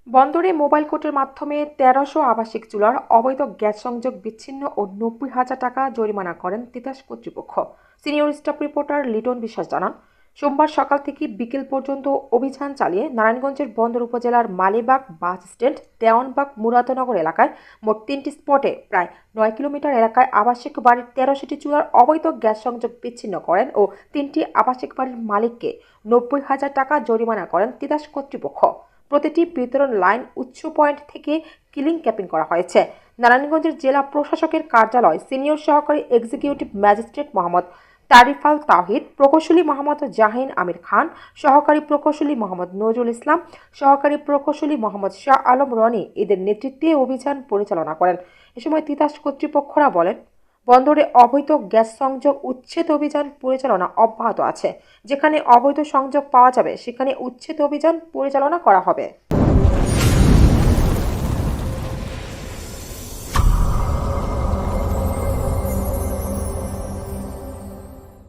বন্দরে মোবাইল কোর্টের মাধ্যমে ১৩০০ আবাসিক চুলার অবৈধ গ্যাস সংযোগ বিচ্ছিন্ন ও ৯০,০০০ টাকা জরিমানা করেন তিতাস কর্তৃপক্ষ। সিনিয়র স্টাফ রিপোর্টার লিটন বিশ্বাস জানান, সোমবার সকাল থেকে বিকেল পর্যন্ত অভিযান চালিয়ে নারায়ণগঞ্জের বন্দর উপজেলার মালিবাগ বাস স্ট্যান্ড, দেওয়ানবাগ, মুরাদনগর এলাকায় মোট ৩টি স্পটে প্রায় ৯ কিলোমিটার এলাকায় আবাসিক বাড়ির ১৩০০টি চুলার অবৈধ গ্যাস সংযোগ বিচ্ছিন্ন করেন ও ৩টি আবাসিক বাড়ির মালিককে ৯০,০০০ টাকা জরিমানা করেন তিতাস কর্তৃপক্ষ। প্রতিটি বিতরণ লাইন উচ্চ পয়েন্ট থেকে কিলিং ক্যাপিং করা হয়েছে। নারায়ণগঞ্জের জেলা প্রশাসকের কার্যালয় সিনিয়র সহকারী এক্সিকিউটিভ ম্যাজিস্ট্রেট মোহাম্মদ তারিফাল তাওহিদ, প্রকৌশলী মোহাম্মদ জাহিন আমির খান, সহকারী প্রকৌশলী মোহাম্মদ নজরুল ইসলাম, সহকারী প্রকৌশলী মোহাম্মদ শাহ আলম রনি এদের নেতৃত্বে অভিযান পরিচালনা করেন। এ সময় তিতাস কর্তৃপক্ষরা বলেন, বন্দরে অবৈধ গ্যাস সংযোগ উচ্ছেদ অভিযান পরিচালনা অব্যাহত আছে। যেখানে অবৈধ সংযোগ পাওয়া যাবে সেখানে উচ্ছেদ অভিযান পরিচালনা করা হবে।